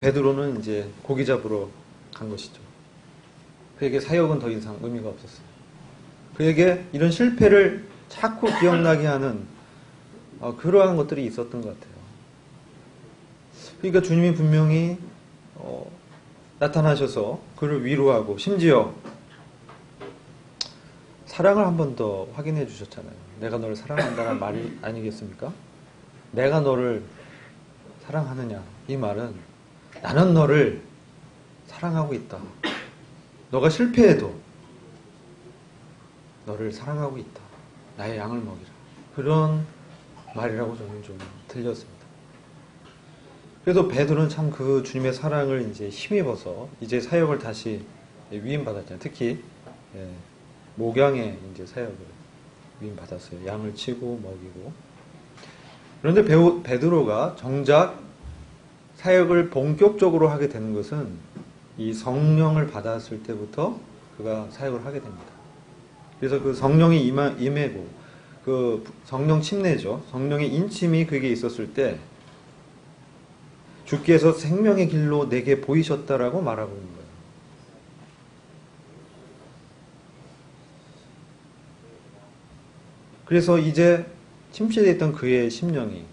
베드로는 이제 고기 잡으러 간 것이죠. 그에게 사역은 더 이상 의미가 없었어요. 그에게 이런 실패를 자꾸 기억나게 하는 그러한 것들이 있었던 것 같아요. 그러니까 주님이 분명히 나타나셔서 그를 위로하고 심지어 사랑을 한 번 더 확인해 주셨잖아요. 내가 너를 사랑한다는 말이 아니겠습니까? 내가 너를 사랑하느냐, 이 말은 나는 너를 사랑하고 있다. 너가 실패해도 너를 사랑하고 있다. 나의 양을 먹이라. 그런 말이라고 저는 좀 들렸습니다. 그래서 베드로는 참 그 주님의 사랑을 이제 힘입어서 이제 사역을 다시 위임받았잖아요. 특히 목양의 이제 사역을 위임받았어요. 양을 치고 먹이고. 그런데 베드로가 정작 사역을 본격적으로 하게 되는 것은 이 성령을 받았을 때부터 그가 사역을 하게 됩니다. 그래서 그 성령이 임하고 그 성령 침례죠. 성령의 인침이 그에게 있었을 때 주께서 생명의 길로 내게 보이셨다라고 말하고 있는 거예요. 그래서 이제 침체되어 있던 그의 심령이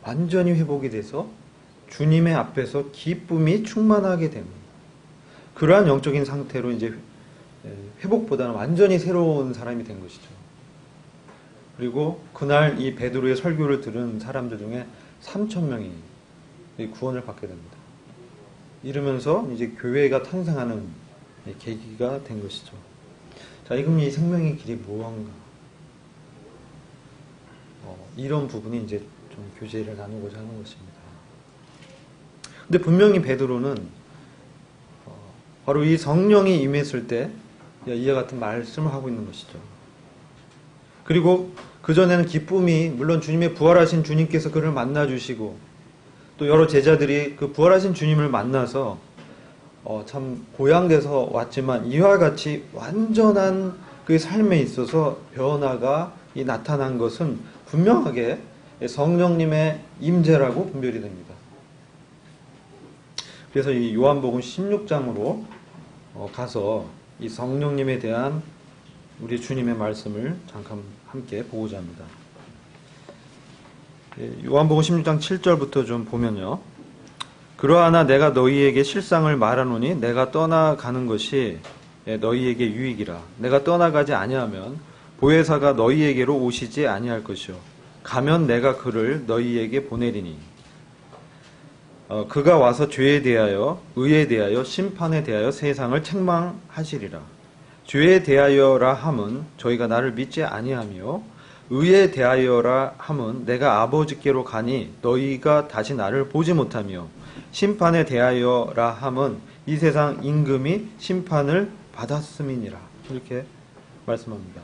완전히 회복이 돼서 주님의 앞에서 기쁨이 충만하게 됩니다. 그러한 영적인 상태로 이제 회복보다는 완전히 새로운 사람이 된 것이죠. 그리고 그날 이 베드로의 설교를 들은 사람들 중에 3,000명이 구원을 받게 됩니다. 이러면서 이제 교회가 탄생하는 계기가 된 것이죠. 자, 그럼 이 생명의 길이 무엇인가? 이런 부분이 이제 좀 교제를 나누고자 하는 것입니다. 근데 분명히 베드로는 바로 이 성령이 임했을 때 이와 같은 말씀을 하고 있는 것이죠. 그리고 그전에는 기쁨이 물론 주님의 부활하신 주님께서 그를 만나주시고 또 여러 제자들이 그 부활하신 주님을 만나서 참 고향돼서 왔지만 이와 같이 완전한 그의 삶에 있어서 변화가 나타난 것은 분명하게 성령님의 임재라고 분별이 됩니다. 그래서 이 요한복음 16장으로 가서 이 성령님에 대한 우리 주님의 말씀을 잠깐 함께 보고자 합니다. 요한복음 16장 7절부터 좀 보면요. 그러하나 내가 너희에게 실상을 말하노니 내가 떠나가는 것이 너희에게 유익이라. 내가 떠나가지 아니하면 보혜사가 너희에게로 오시지 아니할 것이요. 가면 내가 그를 너희에게 보내리니. 그가 와서 죄에 대하여, 의에 대하여, 심판에 대하여 세상을 책망하시리라. 죄에 대하여라 함은 저희가 나를 믿지 아니하며 의에 대하여라 함은 내가 아버지께로 가니 너희가 다시 나를 보지 못하며 심판에 대하여라 함은 이 세상 임금이 심판을 받았음이니라. 이렇게 말씀합니다.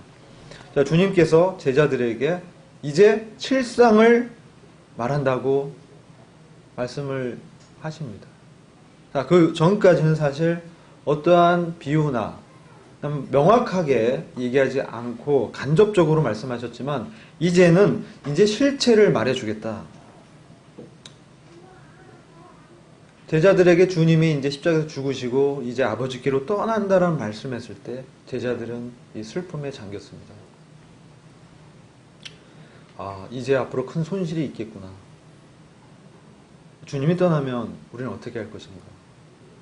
자, 주님께서 제자들에게 이제 실상을 말한다고 말씀을 하십니다. 자, 그 전까지는 사실 어떠한 비유나 명확하게 얘기하지 않고 간접적으로 말씀하셨지만 이제는 이제 실체를 말해주겠다. 제자들에게 주님이 이제 십자가에서 죽으시고 이제 아버지께로 떠난다라는 말씀했을 때 제자들은 이 슬픔에 잠겼습니다. 이제 앞으로 큰 손실이 있겠구나. 주님이 떠나면 우리는 어떻게 할 것인가?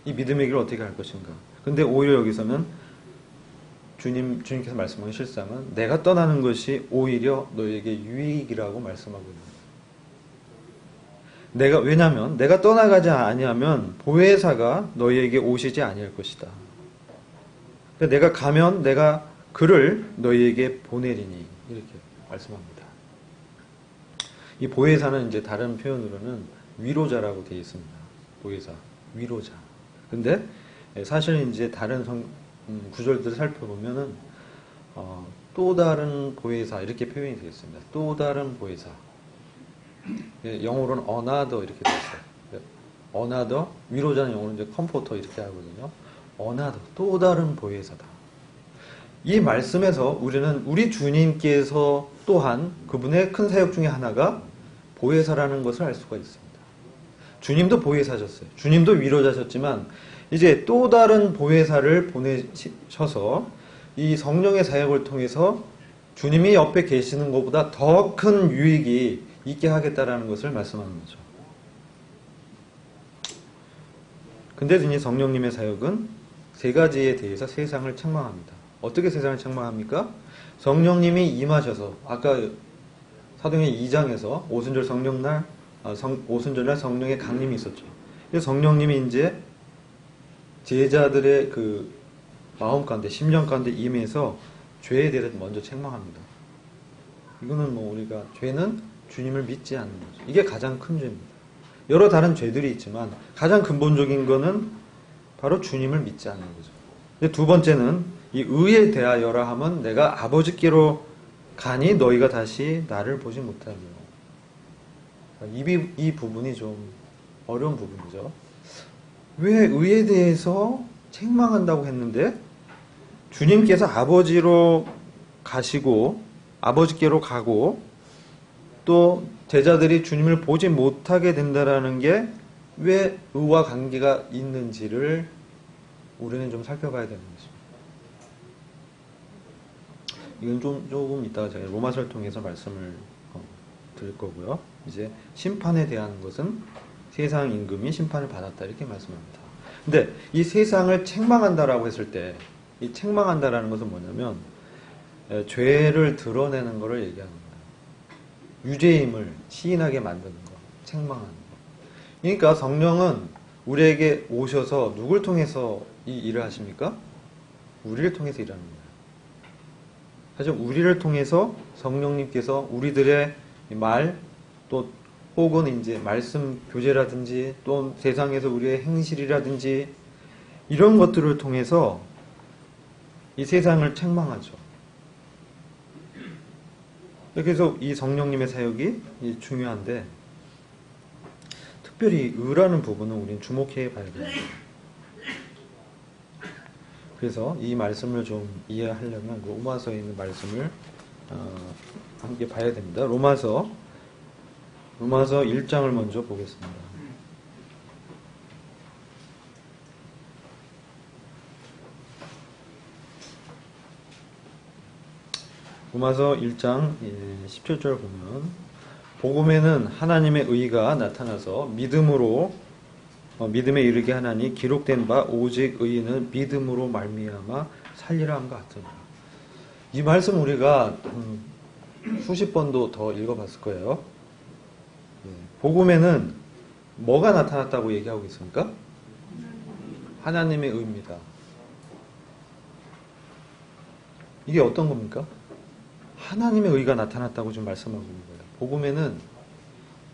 이 믿음의 길을 어떻게 할 것인가? 근데 오히려 여기서는 주님께서 말씀하신 실상은 내가 떠나는 것이 오히려 너에게 유익이라고 말씀하고 있는 거예요. 왜냐하면 내가 떠나가지 아니하면 보혜사가 너희에게 오시지 아니할 것이다. 그러니까 내가 가면 내가 그를 너희에게 보내리니 이렇게 말씀합니다. 이 보혜사는 이제 다른 표현으로는 위로자라고 되어 있습니다. 보혜사, 위로자. 근데 사실 이제 다른 구절들을 살펴보면은 또 다른 보혜사 이렇게 표현이 되어 있습니다. 또 다른 보혜사. 영어로는 another 이렇게 되어 있어요. another, 위로자는 영어로는 이제 comforter 이렇게 하거든요. another, 또 다른 보혜사다. 이 말씀에서 우리는 우리 주님께서 또한 그분의 큰 사역 중에 하나가 보혜사라는 것을 알 수가 있습니다. 주님도 보혜사셨어요. 주님도 위로자셨지만 이제 또 다른 보혜사를 보내셔서 이 성령의 사역을 통해서 주님이 옆에 계시는 것보다 더 큰 유익이 있게 하겠다라는 것을 말씀하는 거죠. 근데 이 성령님의 사역은 세 가지에 대해서 세상을 책망합니다. 어떻게 세상을 책망합니까? 성령님이 임하셔서 아까 사도행전 2장에서 오순절 성령날 오순절날 성령의 강림이 있었죠. 그래서 성령님이 이제 제자들의 그 마음 가운데 심령 가운데 임해서 죄에 대해서 먼저 책망합니다. 이거는 뭐 우리가 죄는 주님을 믿지 않는 거죠. 이게 가장 큰 죄입니다. 여러 다른 죄들이 있지만 가장 근본적인 거는 바로 주님을 믿지 않는 거죠. 근데 두 번째는 이 의에 대하여라 하면 내가 아버지께로 가니 너희가 다시 나를 보지 못하며. 이 부분이 좀 어려운 부분이죠. 왜 의에 대해서 책망한다고 했는데 주님께서 아버지로 가시고 아버지께로 가고 또 제자들이 주님을 보지 못하게 된다라는 게 왜 의와 관계가 있는지를 우리는 좀 살펴봐야 되는 것입니다. 이건 조금 이따가 제가 로마서를 통해서 말씀을 드릴 거고요. 이제 심판에 대한 것은 세상 임금이 심판을 받았다 이렇게 말씀합니다. 근데 이 세상을 책망한다라고 했을 때 이 책망한다라는 것은 뭐냐면 죄를 드러내는 것을 얘기하는 거예요. 유죄임을 시인하게 만드는 거, 책망하는 거. 그러니까 성령은 우리에게 오셔서 누굴 통해서 이 일을 하십니까? 우리를 통해서 일하는 거예요. 사실 우리를 통해서 성령님께서 우리들의 말, 또 혹은 이제 말씀 교제라든지 또 세상에서 우리의 행실이라든지 이런 것들을 통해서 이 세상을 책망하죠. 그래서 이 성령님의 사역이 중요한데 특별히 의라는 부분은 우리는 주목해 봐야 됩니다. 그래서 이 말씀을 좀 이해하려면 로마서에 있는 말씀을 함께 봐야 됩니다. 로마서 1장을 먼저 보겠습니다. 로마서 1장 17절 보면 복음에는 하나님의 의가 나타나서 믿음에 이르게 하나니 기록된 바 오직 의인은 믿음으로 말미암아 살리라 함과 같으니라. 이 말씀 우리가 수십 번도 더 읽어봤을 거예요. 복음에는 뭐가 나타났다고 얘기하고 있습니까? 하나님의 의입니다. 이게 어떤 겁니까? 하나님의 의가 나타났다고 지금 말씀하고 있는 거예요. 복음에는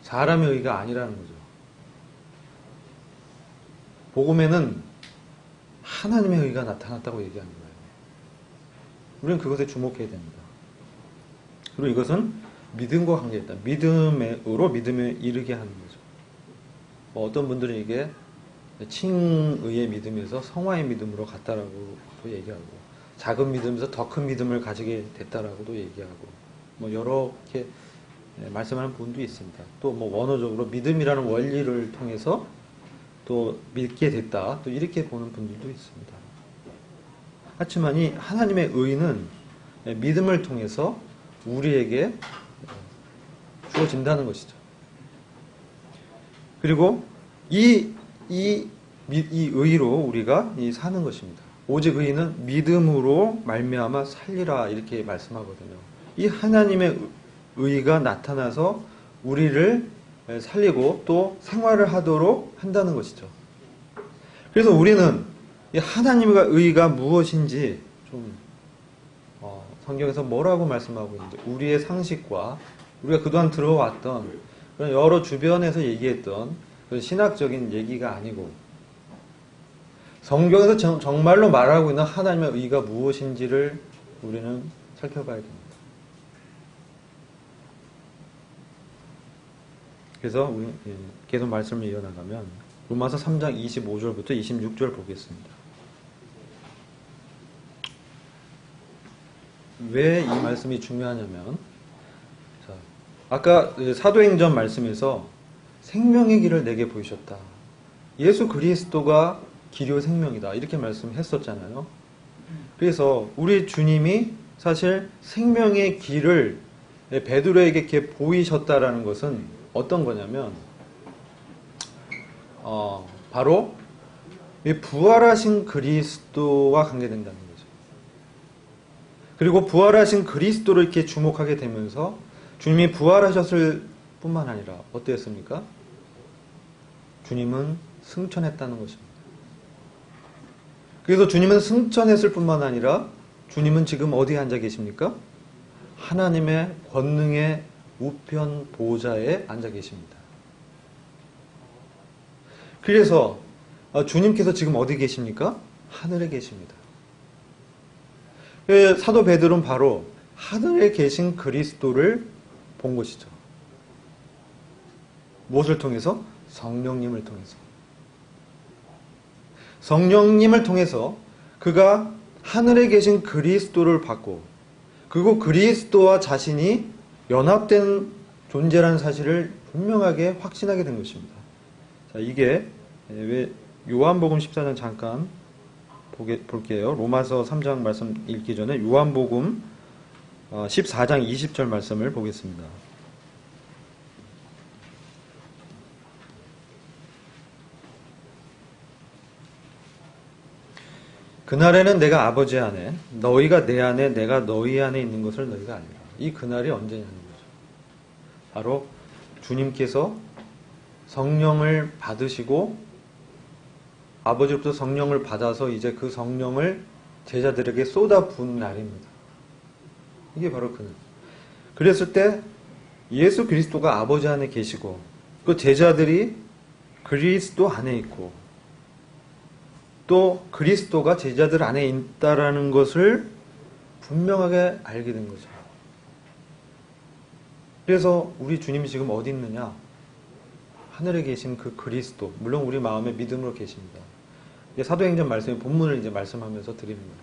사람의 의가 아니라는 거죠. 복음에는 하나님의 의가 나타났다고 얘기하는 거예요. 우리는 그것에 주목해야 됩니다. 그리고 이것은 믿음과 관계있다. 믿음으로 믿음에 이르게 하는 거죠. 어떤 분들은 이게 칭의의 믿음에서 성화의 믿음으로 갔다라고 얘기하고 작은 믿음에서 더 큰 믿음을 가지게 됐다라고도 얘기하고 여러 개 말씀하는 분도 있습니다. 또 원어적으로 믿음이라는 원리를 통해서 또 믿게 됐다. 또 이렇게 보는 분들도 있습니다. 하지만 이 하나님의 의는 믿음을 통해서 우리에게 주어진다는 것이죠. 그리고 이 의로 우리가 사는 것입니다. 오직 의인은 믿음으로 말미암아 살리라 이렇게 말씀하거든요. 이 하나님의 의가 나타나서 우리를 살리고 또 생활을 하도록 한다는 것이죠. 그래서 우리는 이 하나님의 의가 무엇인지 좀 성경에서 뭐라고 말씀하고 있는지 우리의 상식과 우리가 그동안 들어왔던 그런 여러 주변에서 얘기했던 그런 신학적인 얘기가 아니고 성경에서 정말로 말하고 있는 하나님의 의가 무엇인지를 우리는 살펴봐야 됩니다. 그래서 우리 계속 말씀을 이어나가면 로마서 3장 25절부터 26절 보겠습니다. 왜 이 말씀이 중요하냐면 아까 사도행전 말씀에서 생명의 길을 내게 보이셨다. 예수 그리스도가 길이요 생명이다. 이렇게 말씀했었잖아요. 그래서 우리 주님이 사실 생명의 길을 베드로에게 이렇게 보이셨다라는 것은 어떤 거냐면 바로 이 부활하신 그리스도와 관계된다는 거죠. 그리고 부활하신 그리스도를 이렇게 주목하게 되면서 주님이 부활하셨을 뿐만 아니라 어땠습니까? 주님은 승천했다는 것입니다. 그래서 주님은 승천했을 뿐만 아니라 주님은 지금 어디에 앉아 계십니까? 하나님의 권능의 우편 보좌에 앉아 계십니다. 그래서 주님께서 지금 어디 계십니까? 하늘에 계십니다. 사도 베드로는 바로 하늘에 계신 그리스도를 본 것이죠. 무엇을 통해서? 성령님을 통해서. 성령님을 통해서 그가 하늘에 계신 그리스도를 봤고, 그리고 그리스도와 자신이 연합된 존재라는 사실을 분명하게 확신하게 된 것입니다. 자, 이게 왜 요한복음 14장 잠깐 볼게요. 로마서 3장 말씀 읽기 전에 요한복음 14장 20절 말씀을 보겠습니다. 그날에는 내가 아버지 안에, 너희가 내 안에, 내가 너희 안에 있는 것을 너희가 알리라. 이 그날이 언제냐는 거죠. 바로 주님께서 성령을 받으시고 아버지로부터 성령을 받아서 이제 그 성령을 제자들에게 쏟아부은 날입니다. 이게 바로 그날. 그랬을 때 예수 그리스도가 아버지 안에 계시고 그 제자들이 그리스도 안에 있고 또 그리스도가 제자들 안에 있다라는 것을 분명하게 알게 된 거죠. 그래서 우리 주님이 지금 어디 있느냐? 하늘에 계신 그 그리스도, 물론 우리 마음의 믿음으로 계십니다. 사도행전 말씀의 본문을 이제 말씀하면서 드립니다.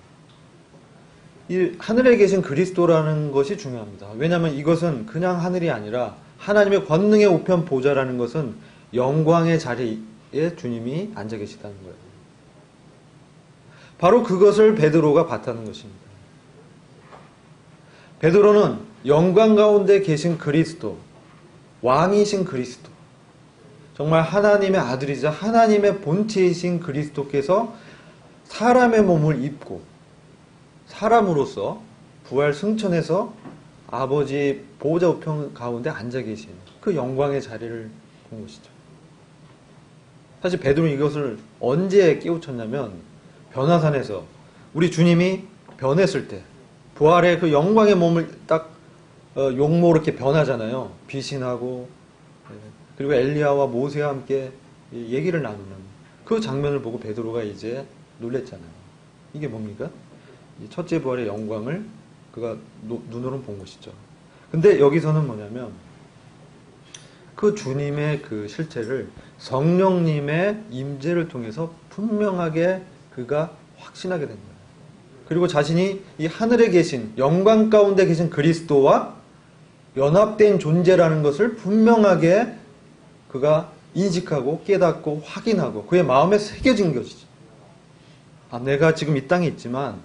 이 하늘에 계신 그리스도라는 것이 중요합니다. 왜냐하면 이것은 그냥 하늘이 아니라 하나님의 권능의 우편 보좌라는 것은 영광의 자리에 주님이 앉아 계시다는 거예요. 바로 그것을 베드로가 봤다는 것입니다. 베드로는 영광 가운데 계신 그리스도, 왕이신 그리스도, 정말 하나님의 아들이자 하나님의 본체이신 그리스도께서 사람의 몸을 입고 사람으로서 부활 승천해서 아버지 보호자 우편 가운데 앉아 계신 그 영광의 자리를 본 것이죠. 사실 베드로는 이것을 언제 깨우쳤냐면 변화산에서 우리 주님이 변했을 때 부활의 그 영광의 몸을 딱 용모로 이렇게 변하잖아요. 비신하고 그리고 엘리야와 모세와 함께 얘기를 나누는 그 장면을 보고 베드로가 이제 놀랬잖아요. 이게 뭡니까? 첫째 부활의 영광을 그가 눈으로 본 것이죠. 근데 여기서는 뭐냐면 그 주님의 그 실체를 성령님의 임재를 통해서 분명하게 그가 확신하게 된 거예요. 그리고 자신이 이 하늘에 계신 영광 가운데 계신 그리스도와 연합된 존재라는 것을 분명하게 그가 인식하고 깨닫고 확인하고 그의 마음에 새겨진 것이죠. 내가 지금 이 땅에 있지만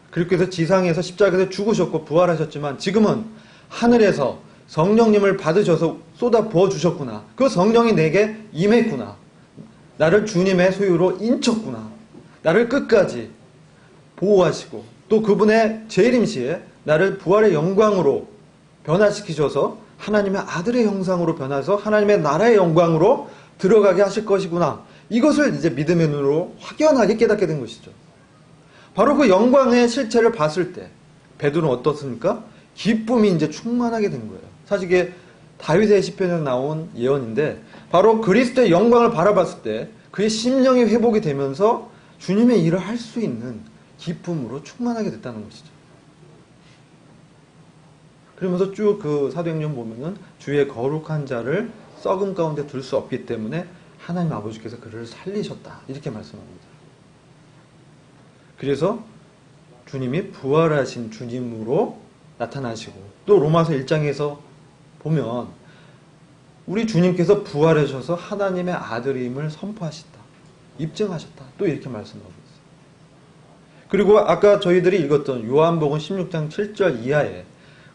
그렇게 해서 지상에서 십자가에서 죽으셨고 부활하셨지만 지금은 하늘에서 성령님을 받으셔서 쏟아 부어주셨구나. 그 성령이 내게 임했구나. 나를 주님의 소유로 인쳤구나. 나를 끝까지 보호하시고 또 그분의 재림시에 나를 부활의 영광으로 변화시키셔서 하나님의 아들의 형상으로 변해서 하나님의 나라의 영광으로 들어가게 하실 것이구나. 이것을 이제 믿음의 눈으로 확연하게 깨닫게 된 것이죠. 바로 그 영광의 실체를 봤을 때 베드로는 어떻습니까? 기쁨이 이제 충만하게 된 거예요. 사실 이게 다윗의 시편에 나온 예언인데 바로 그리스도의 영광을 바라봤을 때 그의 심령이 회복이 되면서 주님의 일을 할 수 있는 기쁨으로 충만하게 됐다는 것이죠. 그러면서 쭉 그 사도행전 보면은 주의 거룩한 자를 썩음 가운데 둘 수 없기 때문에 하나님 아버지께서 그를 살리셨다. 이렇게 말씀합니다. 그래서 주님이 부활하신 주님으로 나타나시고 또 로마서 1장에서 보면 우리 주님께서 부활하셔서 하나님의 아들임을 선포하셨다. 입증하셨다. 또 이렇게 말씀하고 있어요. 그리고 아까 저희들이 읽었던 요한복음 16장 7절 이하에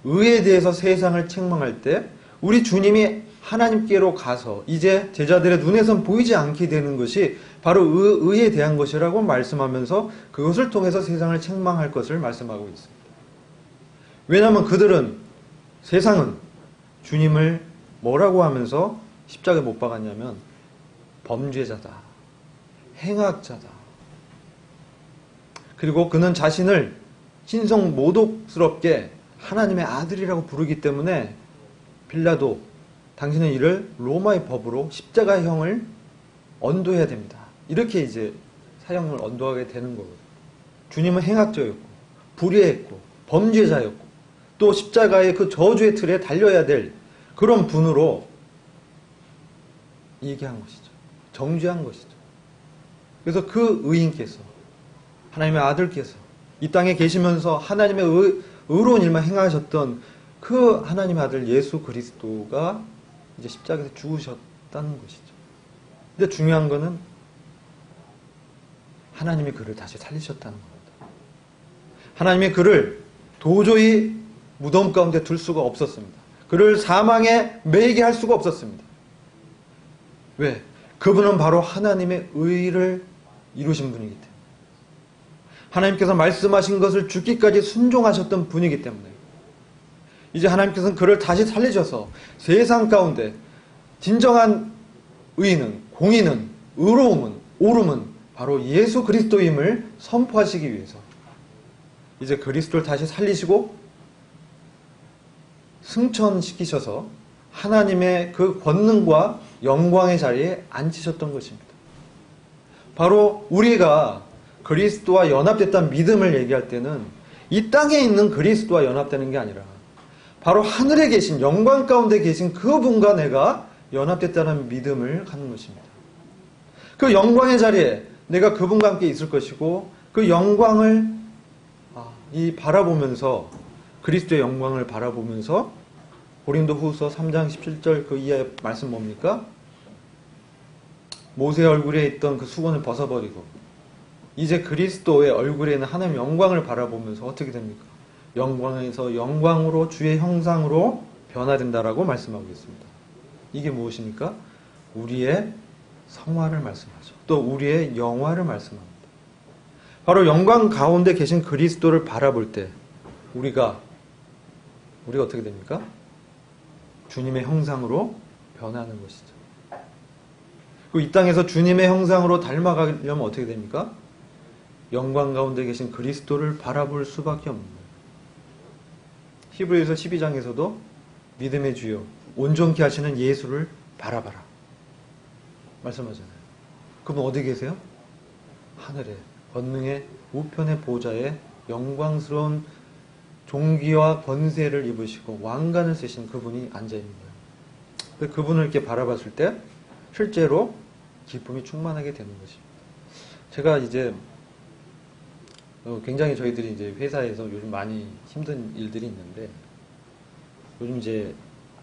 의에 대해서 세상을 책망할 때 우리 주님이 하나님께로 가서 이제 제자들의 눈에선 보이지 않게 되는 것이 바로 의에 대한 것이라고 말씀하면서 그것을 통해서 세상을 책망할 것을 말씀하고 있습니다. 왜냐하면 그들은, 세상은 주님을 뭐라고 하면서 십자가에 못 박았냐면 범죄자다, 행악자다. 그리고 그는 자신을 신성 모독스럽게 하나님의 아들이라고 부르기 때문에 빌라도, 당신은 이를 로마의 법으로 십자가형을 언도해야 됩니다. 이렇게 이제 사형을 언도하게 되는 거거든요. 주님은 행악자였고 불의했고 범죄자였고 또 십자가의 그 저주의 틀에 달려야 될 그런 분으로 얘기한 것이죠. 정죄한 것이죠. 그래서 그 의인께서, 하나님의 아들께서 이 땅에 계시면서 하나님의 의로운 일만 행하셨던 그 하나님의 아들 예수 그리스도가 이제 십자가에서 죽으셨다는 것이죠. 근데 중요한 거는 하나님이 그를 다시 살리셨다는 겁니다. 하나님이 그를 도저히 무덤 가운데 둘 수가 없었습니다. 그를 사망에 매이게 할 수가 없었습니다. 왜? 그분은 바로 하나님의 의를 이루신 분이기 때문에, 하나님께서 말씀하신 것을 죽기까지 순종하셨던 분이기 때문에 이제 하나님께서는 그를 다시 살리셔서 세상 가운데 진정한 의인은, 공의는, 의로움은, 옳음은 바로 예수 그리스도임을 선포하시기 위해서 이제 그리스도를 다시 살리시고 승천시키셔서 하나님의 그 권능과 영광의 자리에 앉히셨던 것입니다. 바로 우리가 그리스도와 연합됐다는 믿음을 얘기할 때는 이 땅에 있는 그리스도와 연합되는 게 아니라 바로 하늘에 계신, 영광 가운데 계신 그분과 내가 연합됐다는 믿음을 갖는 것입니다. 그 영광의 자리에 내가 그분과 함께 있을 것이고 그 영광을 바라보면서, 그리스도의 영광을 바라보면서 고린도후서 3장 17절 그 이하의 말씀 뭡니까? 모세의 얼굴에 있던 그 수건을 벗어버리고 이제 그리스도의 얼굴에 있는 하나님의 영광을 바라보면서 어떻게 됩니까? 영광에서 영광으로 주의 형상으로 변화된다라고 말씀하고 있습니다. 이게 무엇입니까? 우리의 성화를 말씀하죠. 또 우리의 영화를 말씀합니다. 바로 영광 가운데 계신 그리스도를 바라볼 때 우리가 어떻게 됩니까? 주님의 형상으로 변하는 것이죠. 그리고 이 땅에서 주님의 형상으로 닮아가려면 어떻게 됩니까? 영광 가운데 계신 그리스도를 바라볼 수밖에 없는 거예요. 히브리서 12장에서도 믿음의 주요 온전케 하시는 예수를 바라봐라 말씀하잖아요. 그분 어디 계세요? 하늘에 권능의 우편의 보좌에 영광스러운 종기와 권세를 입으시고 왕관을 쓰신 그분이 앉아있는 거예요. 그분을 이렇게 바라봤을 때 실제로 기쁨이 충만하게 되는 것입니다. 제가 이제 굉장히 저희들이 이제 회사에서 요즘 많이 힘든 일들이 있는데 요즘 이제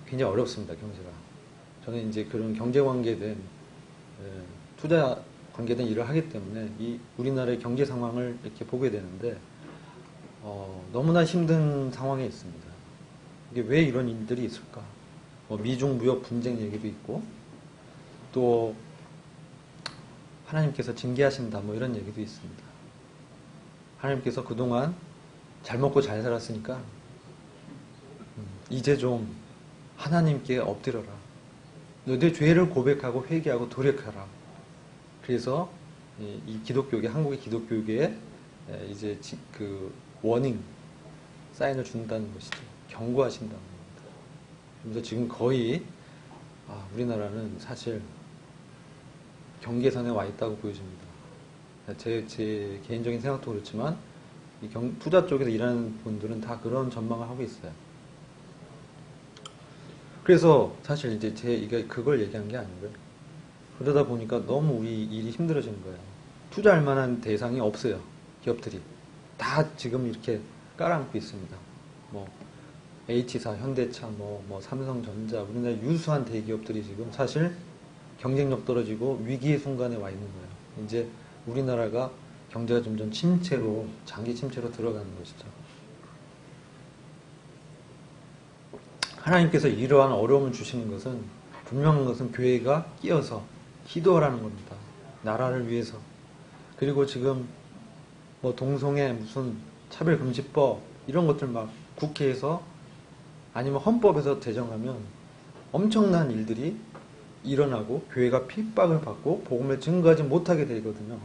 굉장히 어렵습니다, 경제가. 저는 이제 그런 경제 관계된 투자 관계된 일을 하기 때문에 이 우리나라의 경제 상황을 이렇게 보게 되는데 너무나 힘든 상황에 있습니다. 이게 왜 이런 일들이 있을까? 미중 무역 분쟁 얘기도 있고 또 하나님께서 징계하신다 이런 얘기도 있습니다. 하나님께서 그동안 잘 먹고 잘 살았으니까 이제 좀 하나님께 엎드려라. 너희들 죄를 고백하고 회개하고 돌이켜라. 그래서 이 기독교계, 한국의 기독교계에 이제 그 워닝 사인을 준다는 것이죠. 경고하신다는 겁니다. 그래서 지금 거의 우리나라는 사실 경계선에 와 있다고 보여집니다. 제 개인적인 생각도 그렇지만 투자 쪽에서 일하는 분들은 다 그런 전망을 하고 있어요. 그래서 사실 이제 제가 그걸 얘기한 게 아니고요. 그러다 보니까 너무 우리 일이 힘들어지는 거예요. 투자할 만한 대상이 없어요. 기업들이 다 지금 이렇게 깔아앉고 있습니다. H사, 현대차, 삼성전자, 우리나라 유수한 대기업들이 지금 사실 경쟁력 떨어지고 위기의 순간에 와 있는 거예요. 이제 우리나라가 경제가 점점 침체로, 장기 침체로 들어가는 것이죠. 하나님께서 이러한 어려움을 주시는 것은, 분명한 것은 교회가 끼어서 기도하라는 겁니다. 나라를 위해서. 그리고 지금 동성애 무슨 차별금지법 이런 것들 막 국회에서 아니면 헌법에서 제정하면 엄청난 일들이 일어나고 교회가 핍박을 받고 복음을 증거하지 못하게 되거든요.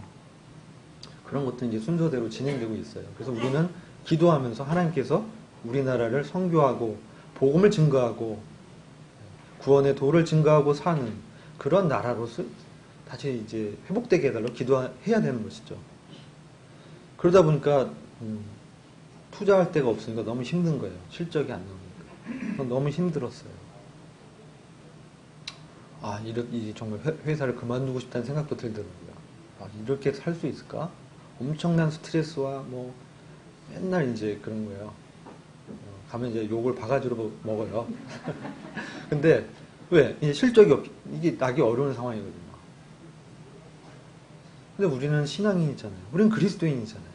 그런 것도 이제 순서대로 진행되고 있어요. 그래서 우리는 기도하면서 하나님께서 우리나라를 선교하고 복음을 증거하고 구원의 도를 증거하고 사는 그런 나라로서 다시 이제 회복되게 해달라고 기도해야 되는 것이죠. 그러다 보니까 투자할 데가 없으니까 너무 힘든 거예요. 실적이 안 나오니까. 너무 힘들었어요. 정말 회사를 그만두고 싶다는 생각도 들더라고요. 이렇게 살 수 있을까? 엄청난 스트레스와 맨날 이제 그런 거예요. 가면 이제 욕을 바가지로 먹어요. 근데 왜? 이제 실적이 이게 나기 어려운 상황이거든요. 근데 우리는 신앙인이잖아요. 우리는 그리스도인이잖아요.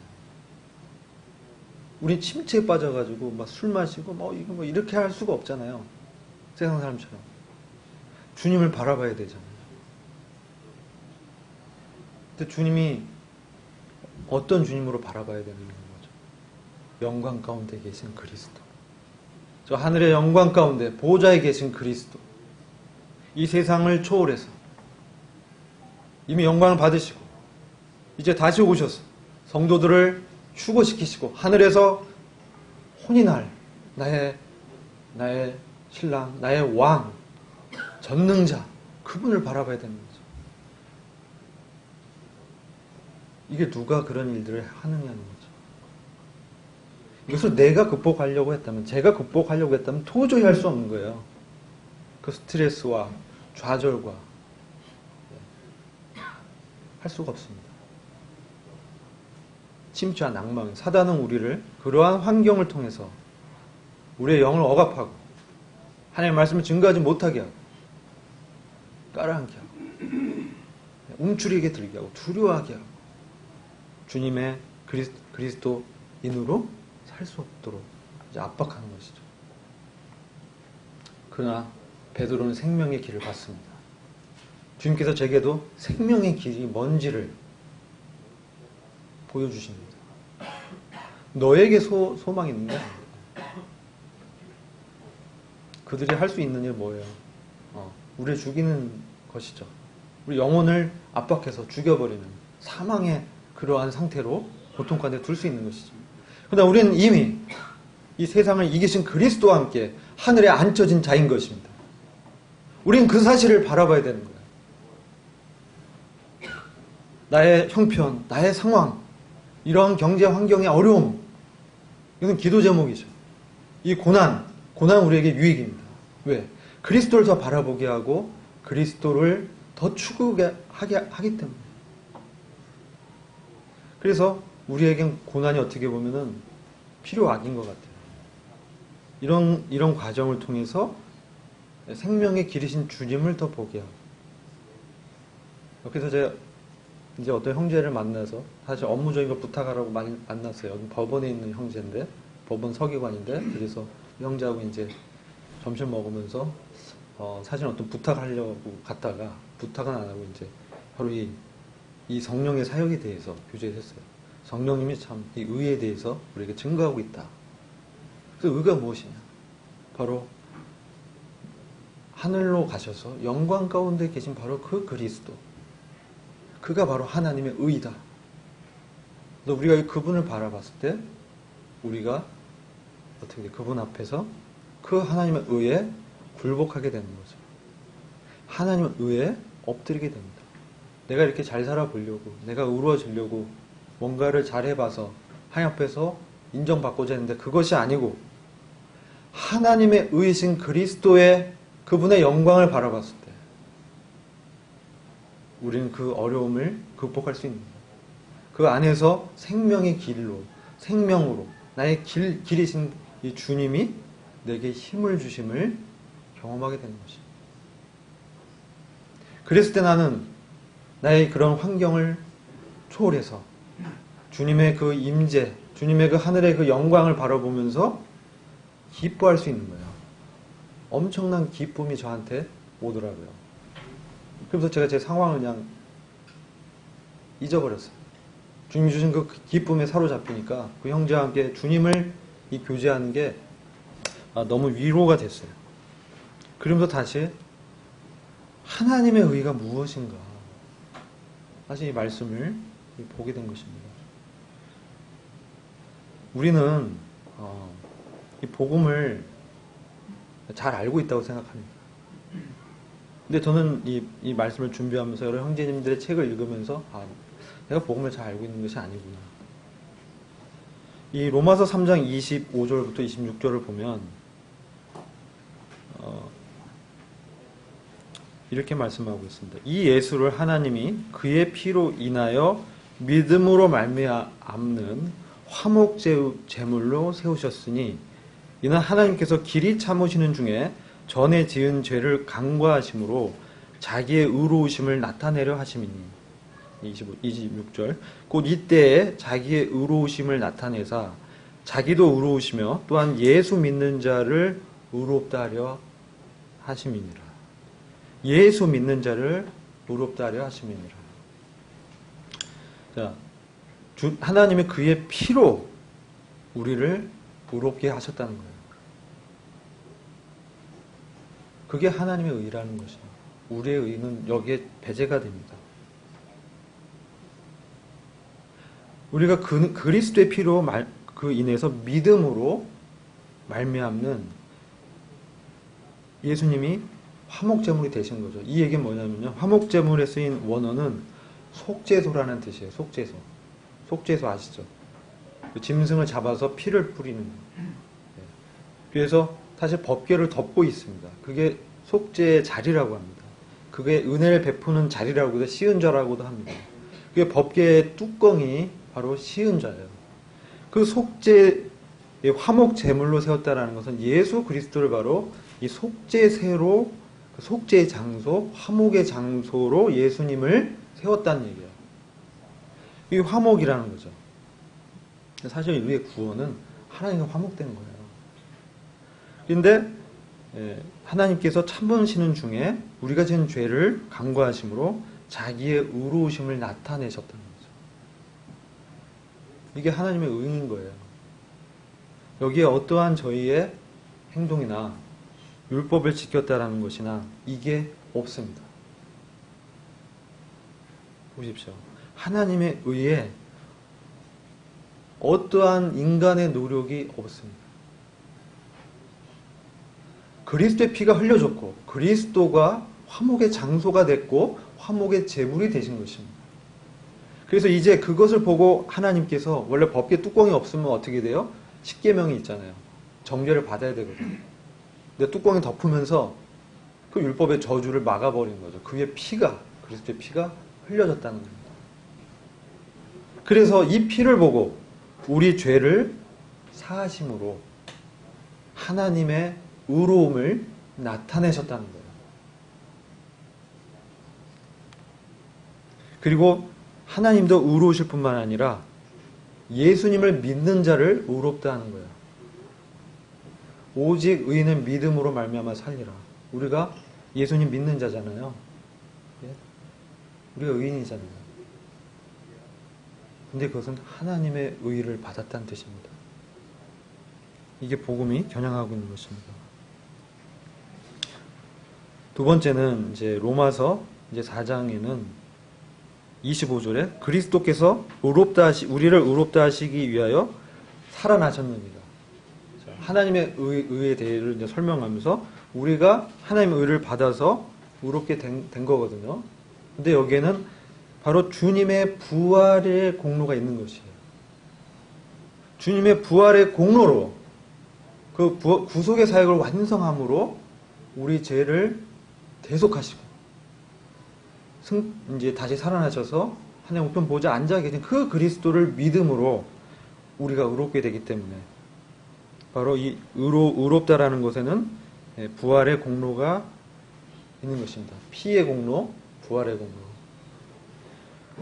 우리 침체에 빠져가지고 술 마시고 이렇게 할 수가 없잖아요. 세상 사람처럼. 주님을 바라봐야 되잖아요. 근데 주님이 어떤 주님으로 바라봐야 되는 거죠? 영광 가운데 계신 그리스도. 저 하늘의 영광 가운데 보좌에 계신 그리스도. 이 세상을 초월해서 이미 영광을 받으시고 이제 다시 오셔서 성도들을 휴거시키시고 하늘에서 혼인할 나의 신랑, 나의 왕, 전능자, 그분을 바라봐야 되는 거죠. 이게 누가 그런 일들을 하느냐는 거죠. 이것을 내가 극복하려고 했다면, 제가 극복하려고 했다면 도저히 할 수 없는 거예요. 그 스트레스와 좌절과 할 수가 없습니다. 침체와 낭망, 사단은 우리를 그러한 환경을 통해서 우리의 영을 억압하고 하나님의 말씀을 증거하지 못하게 하고 깔아앉게 하고 움츠리게 들게 하고 두려워하게 하고 주님의 그리스도인으로 살 수 없도록 이제 압박하는 것이죠. 그러나 베드로는 생명의 길을 갔습니다. 주님께서 제게도 생명의 길이 뭔지를 보여주십니다. 너에게 소망이 있는 게 아닙니다. 그들이 할 수 있는 일 뭐예요? 우리를 죽이는 것이죠. 우리 영혼을 압박해서 죽여버리는 사망의 그러한 상태로 고통 가운데 둘 수 있는 것이죠. 그러나 우리는 이미 이 세상을 이기신 그리스도와 함께 하늘에 앉혀진 자인 것입니다. 우리는 그 사실을 바라봐야 되는 거예요. 나의 형편, 나의 상황, 이러한 경제 환경의 어려움, 이건 기도 제목이죠. 이 고난 우리에게 유익입니다. 왜? 그리스도를 더 바라보게 하고 그리스도를 더 추구하게 하기 때문에. 그래서 우리에겐 고난이 어떻게 보면은 필요악인 것 같아요. 이런 과정을 통해서 생명의 길이신 주님을 더 보게 하고. 그래서 제가 이제 어떤 형제를 만나서 사실 업무적인 걸 부탁하라고 만났어요. 여기 법원에 있는 형제인데, 법원 서기관인데, 그래서 형제하고 이제 점심 먹으면서 사실 어떤 부탁하려고 갔다가 부탁은 안 하고 이제 바로 이 성령의 사역에 대해서 교제를 했어요. 성령님이 참 이 의에 대해서 우리에게 증거하고 있다. 그 의가 무엇이냐? 바로 하늘로 가셔서 영광 가운데 계신 바로 그 그리스도. 그가 바로 하나님의 의이다. 우리가 그분을 바라봤을 때 우리가 어떻게 돼? 그분 앞에서 그 하나님의 의에 굴복하게 되는 거죠. 하나님의 의에 엎드리게 됩니다. 내가 이렇게 잘 살아보려고, 내가 의로워지려고 뭔가를 잘해봐서 하나님 앞에서 인정받고자 했는데 그것이 아니고 하나님의 의이신 그리스도의 그분의 영광을 바라봤을 때 우리는 그 어려움을 극복할 수 있는 거예요. 그 안에서 생명의 길로, 생명으로 나의 길이신 이 주님이 내게 힘을 주심을 경험하게 되는 것입니다. 그랬을 때 나는 나의 그런 환경을 초월해서 주님의 그 임재, 주님의 그 하늘의 그 영광을 바라보면서 기뻐할 수 있는 거예요. 엄청난 기쁨이 저한테 오더라고요. 그래서 제가 제 상황을 그냥 잊어버렸어요. 주님이 주신 그 기쁨에 사로잡히니까 그 형제와 함께 주님을 이 교제하는 게 너무 위로가 됐어요. 그러면서 다시 하나님의 의가 무엇인가 다시 이 말씀을 보게 된 것입니다. 우리는 이 복음을 잘 알고 있다고 생각합니다. 근데 저는 이 말씀을 준비하면서 여러 형제님들의 책을 읽으면서 내가 복음을 잘 알고 있는 것이 아니구나. 이 로마서 3장 25절부터 26절을 보면 이렇게 말씀하고 있습니다. 이 예수를 하나님이 그의 피로 인하여 믿음으로 말미암는 화목 제물로 세우셨으니 이는 하나님께서 길이 참으시는 중에 전에 지은 죄를 간과하심으로 자기의 의로우심을 나타내려 하심이니 26절 곧 이때에 자기의 의로우심을 나타내사 자기도 의로우시며 또한 예수 믿는 자를 의롭다 하려 하심이니라. 예수 믿는 자를 의롭다 하려 하심이니라. 자, 하나님이 그의 피로 우리를 의롭게 하셨다는 거예요. 그게 하나님의 의라는 것이에요. 우리의 의는 여기에 배제가 됩니다. 우리가 그리스도의 피로 그 인해서 믿음으로 말미암는 예수님이 화목제물이 되신 거죠. 이 얘기는 뭐냐면요. 화목제물에 쓰인 원어는 속죄소라는 뜻이에요. 속죄소. 속죄소 아시죠? 그 짐승을 잡아서 피를 뿌리는 거예요. 그래서 사실 법궤를 덮고 있습니다. 그게 속죄의 자리라고 합니다. 그게 은혜를 베푸는 자리라고도 시은좌라고도 합니다. 그게 법궤의 뚜껑이 바로 시은좌예요. 그 속죄 화목 제물로 세웠다라는 것은 예수 그리스도를 바로 이 속죄세로 속죄의 장소, 화목의 장소로 예수님을 세웠다는 얘기예요. 이 화목이라는 거죠. 사실 우리의 구원은 하나님과 화목된 거예요. 그런데 하나님께서 참으시는 중에 우리가 지은 죄를 간과하심으로 자기의 의로우심을 나타내셨다는 거죠. 이게 하나님의 의인 거예요. 여기에 어떠한 저희의 행동이나 율법을 지켰다라는 것이나 이게 없습니다. 보십시오. 하나님의 의에 어떠한 인간의 노력이 없습니다. 그리스도의 피가 흘려졌고 그리스도가 화목의 장소가 됐고 화목의 제물이 되신 것입니다. 그래서 이제 그것을 보고 하나님께서 원래 법궤 뚜껑이 없으면 어떻게 돼요? 십계명이 있잖아요. 정죄를 받아야 되거든요. 근데 뚜껑이 덮으면서 그 율법의 저주를 막아버린 거죠. 그의 피가 그리스도의 피가 흘려졌다는 겁니다. 그래서 이 피를 보고 우리 죄를 사하심으로 하나님의 의로움을 나타내셨다는 거예요. 그리고 하나님도 의로우실 뿐만 아니라 예수님을 믿는 자를 의롭다 하는 거예요. 오직 의인은 믿음으로 말미암아 살리라. 우리가 예수님 믿는 자잖아요. 우리가 의인이잖아요. 근데 그것은 하나님의 의를 받았다는 뜻입니다. 이게 복음이 겨냥하고 있는 것입니다. 두 번째는 이제 로마서 이제 4장에는 25절에 그리스도께서 우리를 의롭다 하시기 위하여 살아나셨느니라. 하나님의 의에 대해서 이제 설명하면서 우리가 하나님의 의를 받아서 의롭게 된 거거든요. 근데 여기에는 바로 주님의 부활의 공로가 있는 것이에요. 주님의 부활의 공로로 그 구속의 사역을 완성함으로 우리 죄를 대속하시고 이제 다시 살아나셔서 하나님 우편 보좌 앉아 계신 그 그리스도를 믿음으로 우리가 의롭게 되기 때문에 바로 이 의롭다라는 것에는 부활의 공로가 있는 것입니다. 피의 공로, 부활의 공로.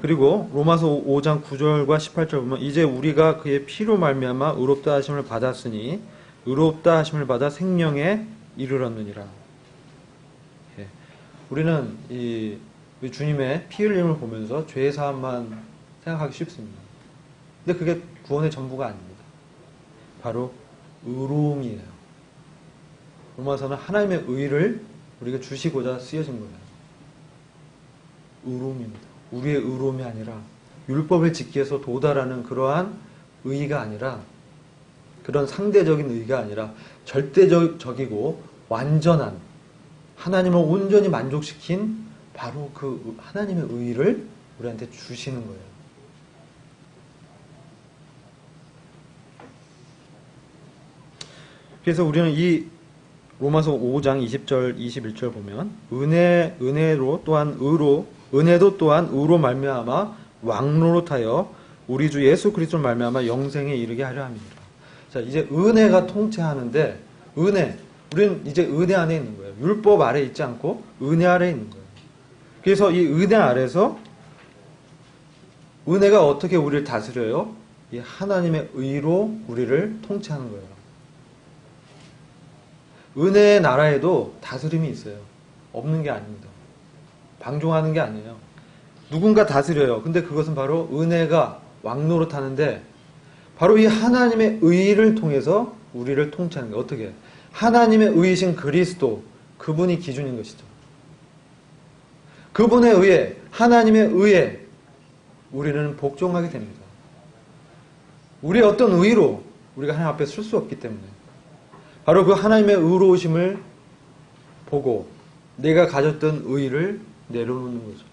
그리고 로마서 5장 9절과 18절 보면 이제 우리가 그의 피로 말미암아 의롭다 하심을 받았으니 의롭다 하심을 받아 생명에 이르렀느니라. 우리는 이 주님의 피 흘림을 보면서 죄 사함만 생각하기 쉽습니다. 근데 그게 구원의 전부가 아닙니다. 바로 의로움이에요. 로마서는 하나님의 의를 우리가 주시고자 쓰여진 거예요. 의로움입니다. 우리의 의로움이 아니라 율법을 지키기 위해서 도달하는 그러한 의의가 아니라 그런 상대적인 의의가 아니라 절대적이고 완전한 하나님을 온전히 만족시킨 바로 그 하나님의 의의를 우리한테 주시는 거예요. 그래서 우리는 이 로마서 5장 20절 21절 보면 은혜로 또한 은혜도 또한 의로 말미암아 왕노릇하여 우리 주 예수 그리스도 말미암아 영생에 이르게 하려 합니다. 자, 이제 은혜가 통치하는데 우리는 이제 은혜 안에 있는 거예요. 율법 아래 있지 않고 은혜 아래 있는 거예요. 그래서 이 은혜 아래서 은혜가 어떻게 우리를 다스려요? 이 하나님의 의로 우리를 통치하는 거예요. 은혜의 나라에도 다스림이 있어요. 없는 게 아닙니다. 방종하는 게 아니에요. 누군가 다스려요. 근데 그것은 바로 은혜가 왕노릇하는데 바로 이 하나님의 의를 통해서 우리를 통치하는 거예요. 어떻게? 하나님의 의이신 그리스도, 그분이 기준인 것이죠. 그분에 의해, 하나님의 의해 우리는 복종하게 됩니다. 우리의 어떤 의로 우리가 하나님 앞에 설 수 없기 때문에 바로 그 하나님의 의로우심을 보고 내가 가졌던 의를 내려놓는 거죠.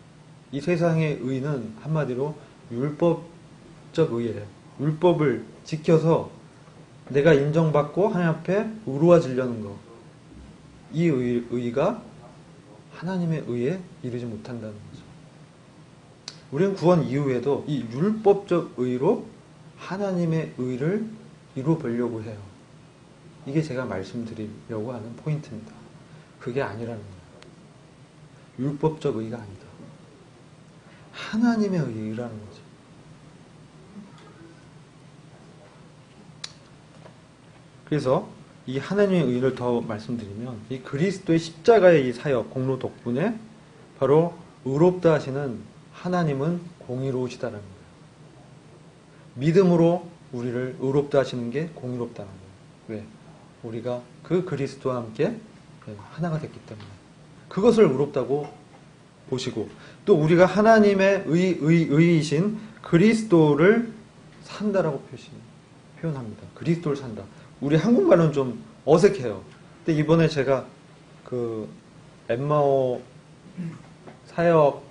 이 세상의 의는 한마디로 율법적 의예요. 율법을 지켜서 내가 인정받고 하나님 앞에 의로워지려는 거. 이 의가 하나님의 의에 이르지 못한다는 거죠. 우리는 구원 이후에도 이 율법적 의로 하나님의 의를 이루어보려고 해요. 이게 제가 말씀드리려고 하는 포인트입니다. 그게 아니라는 거예요. 율법적 의가 아니다. 하나님의 의라는 거죠. 그래서 이 하나님의 의를 더 말씀드리면 이 그리스도의 십자가의 이 사역, 공로 덕분에 바로 의롭다 하시는 하나님은 공의로우시다는 거예요. 믿음으로 우리를 의롭다 하시는 게 공의롭다는 거예요. 왜? 우리가 그 그리스도와 함께 하나가 됐기 때문에 그것을 의롭다고 보시고 또 우리가 하나님의 의이신 그리스도를 산다라고 표현합니다. 그리스도를 산다. 우리 한국말은 좀 어색해요. 근데 이번에 제가 그 엠마오 사역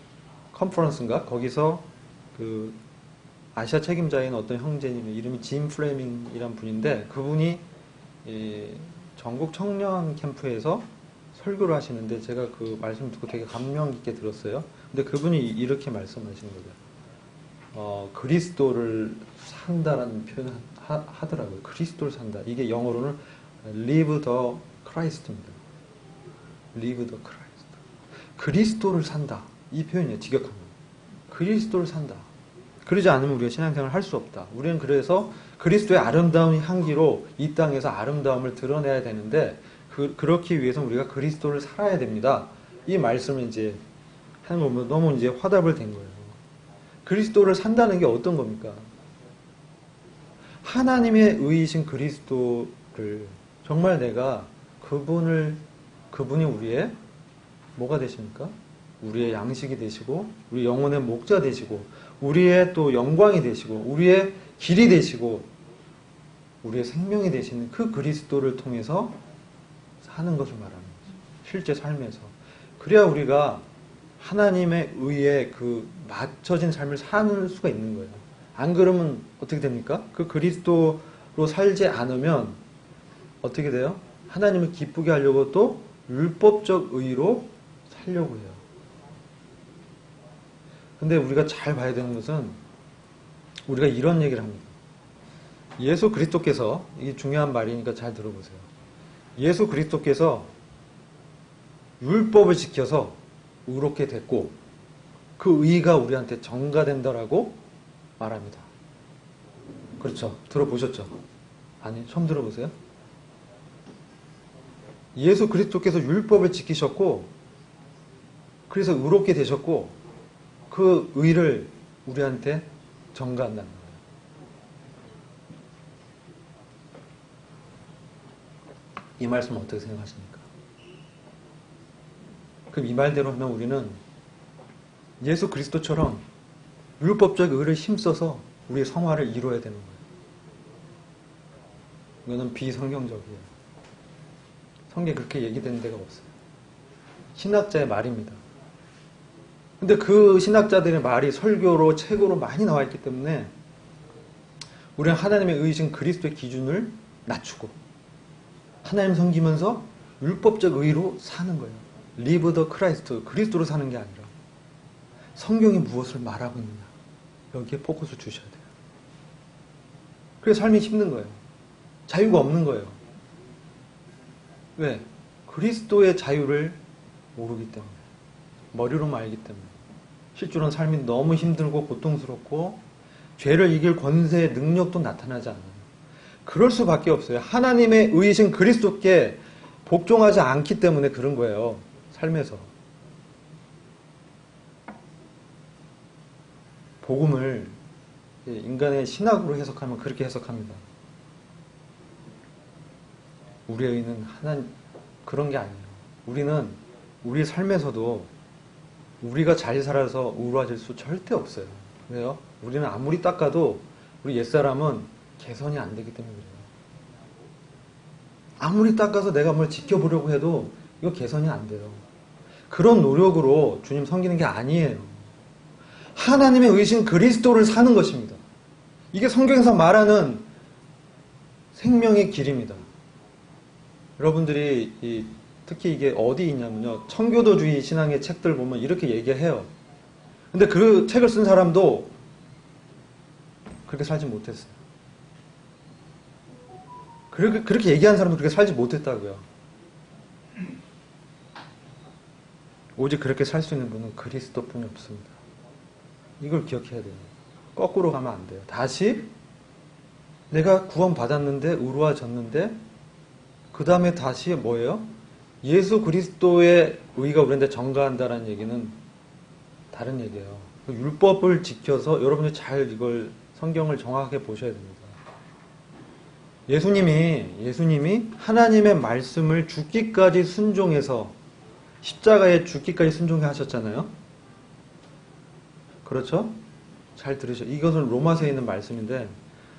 컨퍼런스인가 거기서 그 아시아 책임자인 어떤 형제님의 이름이 짐 플레밍이란 분인데 그분이 전국 청년 캠프에서 설교를 하시는데 제가 그 말씀 듣고 되게 감명 깊게 들었어요. 근데 그분이 이렇게 말씀하시는 거죠. 그리스도를 산다라는 표현을 하더라고요. 그리스도를 산다. 이게 영어로는 live the Christ입니다. live the Christ. 그리스도를 산다. 이 표현이에요. 직역하면. 그리스도를 산다. 그러지 않으면 우리가 신앙생활을 할 수 없다. 우리는 그래서 그리스도의 아름다운 향기로 이 땅에서 아름다움을 드러내야 되는데 그렇기 위해서 우리가 그리스도를 살아야 됩니다. 이 말씀을 이제 하는 거 보면 너무 이제 화답을 된 거예요. 그리스도를 산다는 게 어떤 겁니까? 하나님의 의이신 그리스도를 정말 내가 그분이 우리의 뭐가 되십니까? 우리의 양식이 되시고 우리 영혼의 목자 되시고 우리의 또 영광이 되시고 우리의 길이 되시고 우리의 생명이 되시는 그 그리스도를 통해서 사는 것을 말하는 거죠. 실제 삶에서. 그래야 우리가 하나님의 의에 그 맞춰진 삶을 사는 수가 있는 거예요. 안 그러면 어떻게 됩니까? 그 그리스도로 살지 않으면 어떻게 돼요? 하나님을 기쁘게 하려고 또 율법적 의로 살려고 해요. 근데 우리가 잘 봐야 되는 것은 우리가 이런 얘기를 합니다. 예수 그리스도께서, 이게 중요한 말이니까 잘 들어보세요. 예수 그리스도께서 율법을 지켜서 의롭게 됐고 그 의가 우리한테 전가된다라고 말합니다. 그렇죠? 들어보셨죠? 아니, 처음 들어보세요? 예수 그리스도께서 율법을 지키셨고 그래서 의롭게 되셨고 그 의를 우리한테 전가한다는 거예요. 이 말씀 어떻게 생각하십니까? 그럼 이 말대로 하면 우리는 예수 그리스도처럼 율법적 의를 힘써서 우리의 성화를 이루어야 되는 거예요. 이거는 비성경적이에요. 성경에 그렇게 얘기되는 데가 없어요. 신학자의 말입니다. 근데 그 신학자들의 말이 설교로 책으로 많이 나와 있기 때문에 우리는 하나님의 의이신 그리스도의 기준을 낮추고 하나님 섬기면서 율법적 의로 사는 거예요. Live the Christ, 그리스도로 사는 게 아니라 성경이 무엇을 말하고 있느냐, 여기에 포커스를 주셔야 돼요. 그래서 삶이 힘든 거예요. 자유가 없는 거예요. 왜? 그리스도의 자유를 모르기 때문에, 머리로만 알기 때문에. 실제로는 삶이 너무 힘들고 고통스럽고 죄를 이길 권세의 능력도 나타나지 않아요. 그럴 수밖에 없어요. 하나님의 의이신 그리스도께 복종하지 않기 때문에 그런 거예요. 삶에서. 복음을 인간의 신학으로 해석하면 그렇게 해석합니다. 우리의 의는 하나님, 그런 게 아니에요. 우리는 우리 삶에서도 우리가 잘 살아서 우울해질 수 절대 없어요. 왜요? 우리는 아무리 닦아도 우리 옛사람은 개선이 안 되기 때문에 그래요. 아무리 닦아서 내가 뭘 지켜보려고 해도 이거 개선이 안 돼요. 그런 노력으로 주님 섬기는 게 아니에요. 하나님의 의신 그리스도를 사는 것입니다. 이게 성경에서 말하는 생명의 길입니다. 여러분들이 특히 이게 어디 있냐면요, 청교도주의 신앙의 책들 보면 이렇게 얘기해요. 근데 그 책을 쓴 사람도 그렇게 살지 못했어요. 그렇게 얘기한 사람도 그렇게 살지 못했다고요. 오직 그렇게 살 수 있는 분은 그리스도뿐이 없습니다. 이걸 기억해야 돼요. 거꾸로 가면 안 돼요. 다시 내가 구원받았는데 의로워졌는데 그 다음에 다시 뭐예요? 예수 그리스도의 의가 우리한테 전가한다는 얘기는 다른 얘기예요. 율법을 지켜서 여러분들 잘 이걸 성경을 정확하게 보셔야 됩니다. 예수님이 하나님의 말씀을 죽기까지 순종해서 십자가에 죽기까지 순종해 하셨잖아요. 그렇죠? 잘 들으셔. 이것은 로마서에 있는 말씀인데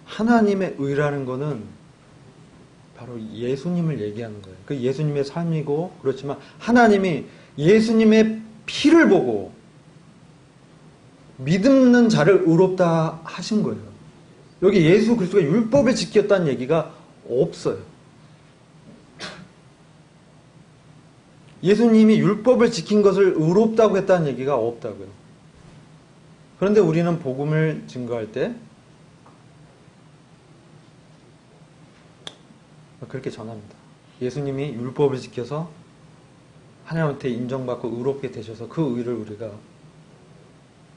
하나님의 의라는 거는 바로 예수님을 얘기하는 거예요. 그 예수님의 삶이고 그렇지만 하나님이 예수님의 피를 보고 믿는 자를 의롭다 하신 거예요. 여기 예수 그리스도가 율법을 지켰다는 얘기가 없어요. 예수님이 율법을 지킨 것을 의롭다고 했다는 얘기가 없다고요. 그런데 우리는 복음을 증거할 때 그렇게 전합니다. 예수님이 율법을 지켜서 하나님한테 인정받고 의롭게 되셔서 그 의를 우리가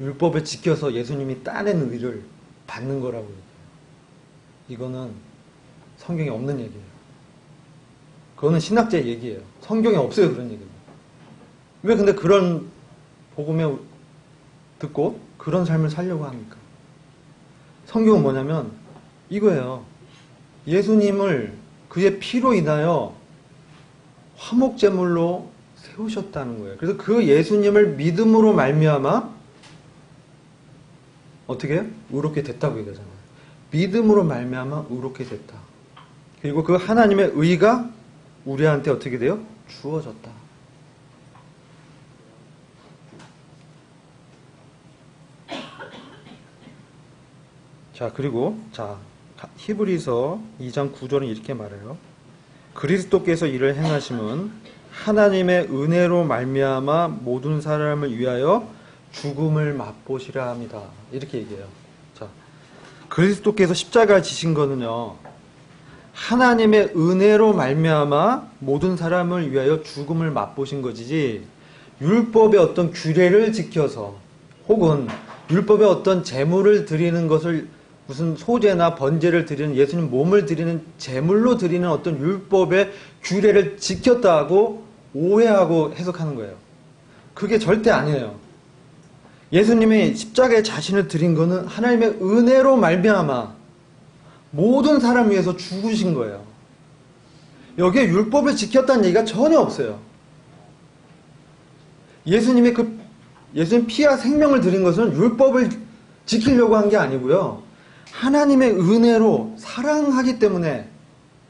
율법을 지켜서 예수님이 따낸 의를 받는 거라고 얘기해요. 이거는 성경에 없는 얘기예요. 그거는 신학자의 얘기예요. 성경에 없어요, 그런 얘기는. 왜 근데 그런 복음에 듣고 그런 삶을 살려고 합니까? 성경은 뭐냐면 이거예요. 예수님을 그의 피로 인하여 화목제물로 세우셨다는 거예요. 그래서 그 예수님을 믿음으로 말미암아 어떻게 해요? 의롭게 됐다고 얘기하잖아요. 믿음으로 말미암아 의롭게 됐다. 그리고 그 하나님의 의가 우리한테 어떻게 돼요? 주어졌다. 자, 그리고 히브리서 2장 9절은 이렇게 말해요. 그리스도께서 이를 행하심은 하나님의 은혜로 말미암아 모든 사람을 위하여 죽음을 맛보시라 합니다. 이렇게 얘기해요. 자, 그리스도께서 십자가를 지신 거는요, 하나님의 은혜로 말미암아 모든 사람을 위하여 죽음을 맛보신 것이지, 율법의 어떤 규례를 지켜서 혹은 율법의 어떤 제물을 드리는 것을, 무슨 소제나 번제를 드리는, 예수님 몸을 드리는 제물로 드리는 어떤 율법의 규례를 지켰다고 오해하고 해석하는 거예요. 그게 절대 아니에요. 예수님이 십자가에 자신을 드린 것은 하나님의 은혜로 말미암아 모든 사람 위해서 죽으신 거예요. 여기에 율법을 지켰다는 얘기가 전혀 없어요. 예수님 피와 생명을 드린 것은 율법을 지키려고 한 게 아니고요, 하나님의 은혜로 사랑하기 때문에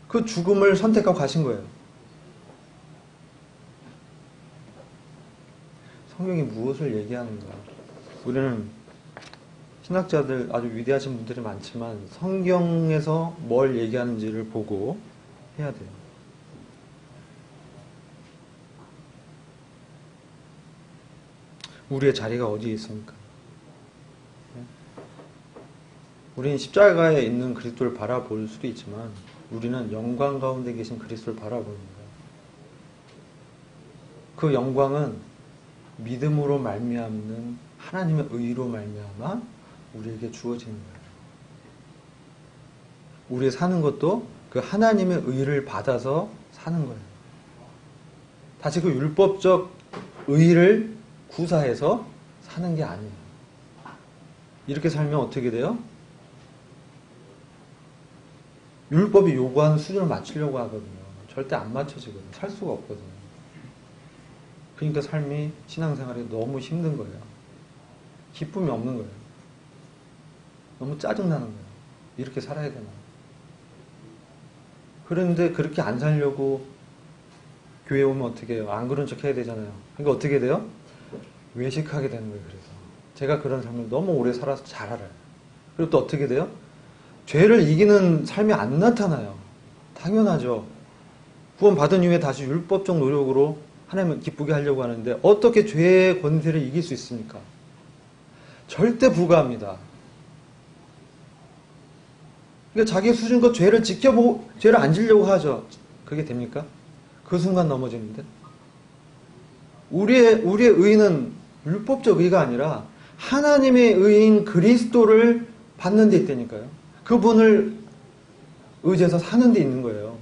그 죽음을 선택하고 가신 거예요. 성경이 무엇을 얘기하는가? 우리는 신학자들, 아주 위대하신 분들이 많지만 성경에서 뭘 얘기하는지를 보고 해야 돼요. 우리의 자리가 어디에 있습니까? 우리는 십자가에 있는 그리스도를 바라볼 수도 있지만 우리는 영광 가운데 계신 그리스도를 바라보는 거예요. 그 영광은 믿음으로 말미암는 하나님의 의로 말미암아 우리에게 주어지는 거예요. 우리 사는 것도 그 하나님의 의를 받아서 사는 거예요. 다시 그 율법적 의를 구사해서 사는 게 아니에요. 이렇게 살면 어떻게 돼요? 율법이 요구하는 수준을 맞추려고 하거든요. 절대 안 맞춰지거든요. 살 수가 없거든요. 그러니까 삶이, 신앙생활이 너무 힘든 거예요. 기쁨이 없는 거예요. 너무 짜증나는 거예요. 이렇게 살아야 되나. 그런데 그렇게 안 살려고 교회 오면 어떻게 해요? 안 그런 척 해야 되잖아요. 그러니까 어떻게 돼요? 외식하게 되는 거예요. 그래서 제가 그런 삶을 너무 오래 살아서 잘 알아요. 그리고 또 어떻게 돼요? 죄를 이기는 삶이 안 나타나요. 당연하죠. 구원 받은 이후에 다시 율법적 노력으로 하나님을 기쁘게 하려고 하는데 어떻게 죄의 권세를 이길 수 있습니까? 절대 불가합니다. 그러니까 자기 수준껏 죄를 지켜보고 죄를 안 지려고 하죠. 그게 됩니까? 그 순간 넘어지는데. 우리의 의는 율법적 의가 아니라 하나님의 의인 그리스도를 받는 데 있다니까요. 그분을 의지해서 사는 데 있는 거예요.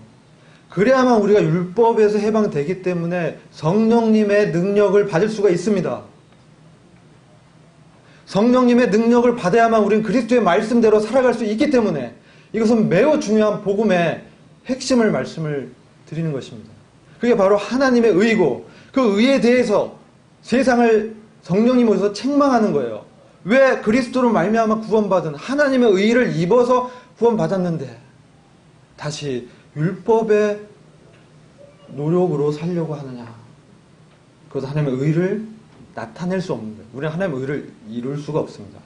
그래야만 우리가 율법에서 해방되기 때문에 성령님의 능력을 받을 수가 있습니다. 성령님의 능력을 받아야만 우리는 그리스도의 말씀대로 살아갈 수 있기 때문에 이것은 매우 중요한 복음의 핵심을 말씀을 드리는 것입니다. 그게 바로 하나님의 의고, 그 의에 대해서 세상을 성령님 오셔서 책망하는 거예요. 왜 그리스도로 말미암아 구원받은 하나님의 의를 입어서 구원받았는데 다시 율법의 노력으로 살려고 하느냐. 그것도 하나님의 의를 나타낼 수 없는 거예요. 우리는 하나님의 의를 이룰 수가 없습니다.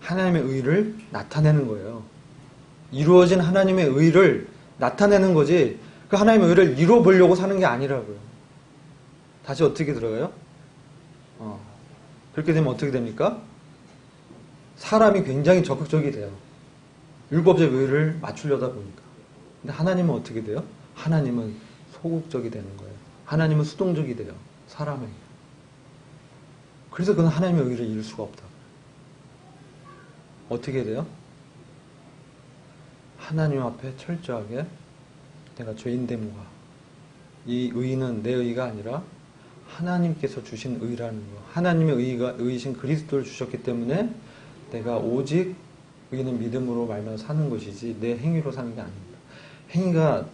하나님의 의를 나타내는 거예요. 이루어진 하나님의 의를 나타내는 거지 그 하나님의 의를 이뤄보려고 사는 게 아니라고요. 다시 어떻게 들어가요? 그렇게 되면 어떻게 됩니까? 사람이 굉장히 적극적이 돼요. 율법적 의를 맞추려다 보니까. 근데 하나님은 어떻게 돼요? 하나님은 소극적이 되는 거예요. 하나님은 수동적이 돼요. 사람에게. 그래서 그는 하나님의 의를 이룰 수가 없다. 어떻게 돼요? 하나님 앞에 철저하게 내가 죄인됨과 이 의는 내 의가 아니라 하나님께서 주신 의라는 거. 하나님의 의이신 그리스도를 주셨기 때문에 내가 오직 의는 믿음으로 말미암아 사는 것이지 내 행위로 사는 게 아닙니다. 행위가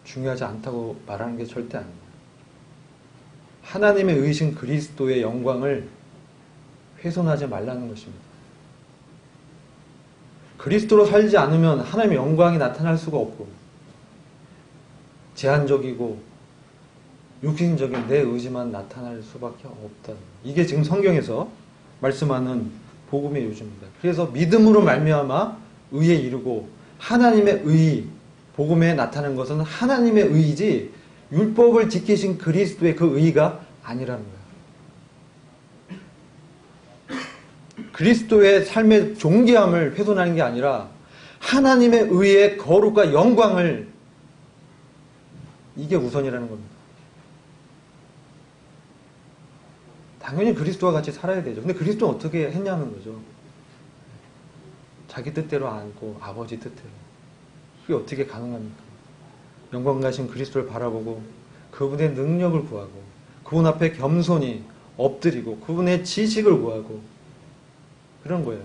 중요하지 않다고 말하는 게 절대 아닙니다. 하나님의 의이신 그리스도의 영광을 훼손하지 말라는 것입니다. 그리스도로 살지 않으면 하나님의 영광이 나타날 수가 없고 제한적이고 육신적인 내 의지만 나타날 수밖에 없다. 이게 지금 성경에서 말씀하는 복음의 요지입니다. 그래서 믿음으로 말미암아 의에 이르고 하나님의 의, 복음에 나타나는 것은 하나님의 의이지 율법을 지키신 그리스도의 그 의가 아니라는 거예요. 그리스도의 삶의 존귀함을 훼손하는 게 아니라 하나님의 의의 거룩과 영광을, 이게 우선이라는 겁니다. 당연히 그리스도와 같이 살아야 되죠. 근데 그리스도는 어떻게 했냐는 거죠. 자기 뜻대로 않고 아버지 뜻대로. 그게 어떻게 가능합니까? 영광 가신 그리스도를 바라보고 그분의 능력을 구하고 그분 앞에 겸손히 엎드리고 그분의 지식을 구하고 그런 거예요.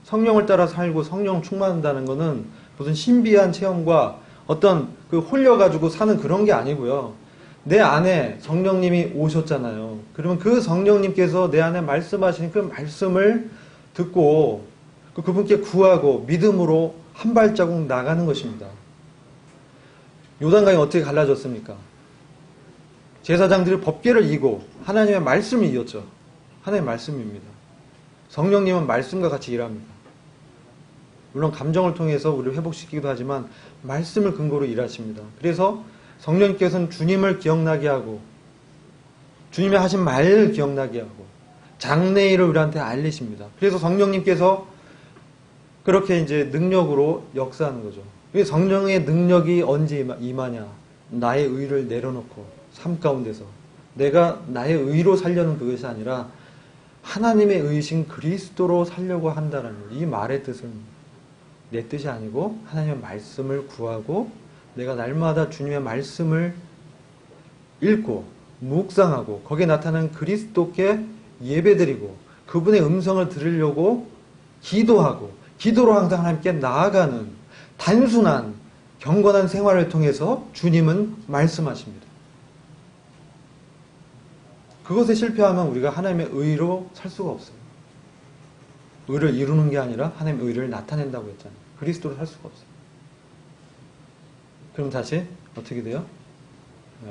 성령을 따라 살고 성령 충만한다는 것은 무슨 신비한 체험과 어떤 그 홀려가지고 사는 그런 게 아니고요. 내 안에 성령님이 오셨잖아요. 그러면 그 성령님께서 내 안에 말씀하시는 그 말씀을 듣고 그분께 구하고 믿음으로 한 발자국 나가는 것입니다. 요단강이 어떻게 갈라졌습니까? 제사장들이 법궤를 이고 하나님의 말씀을 이었죠. 하나님의 말씀입니다. 성령님은 말씀과 같이 일합니다. 물론 감정을 통해서 우리를 회복시키기도 하지만 말씀을 근거로 일하십니다. 그래서 성령님께서는 주님을 기억나게 하고 주님이 하신 말을 기억나게 하고 장래일을 우리한테 알리십니다. 그래서 성령님께서 그렇게 이제 능력으로 역사하는 거죠. 성령의 능력이 언제 임하냐? 나의 의를 내려놓고 삶 가운데서 내가 나의 의로 살려는 그것이 아니라 하나님의 의이신 그리스도로 살려고 한다는 이 말의 뜻은 내 뜻이 아니고 하나님의 말씀을 구하고 내가 날마다 주님의 말씀을 읽고 묵상하고 거기에 나타나는 그리스도께 예배드리고 그분의 음성을 들으려고 기도하고 기도로 항상 하나님께 나아가는 단순한 경건한 생활을 통해서 주님은 말씀하십니다. 그것에 실패하면 우리가 하나님의 의로 살 수가 없어요. 의를 이루는 게 아니라 하나님의 의를 나타낸다고 했잖아요. 그리스도로 살 수가 없어요. 그럼 다시 어떻게 돼요?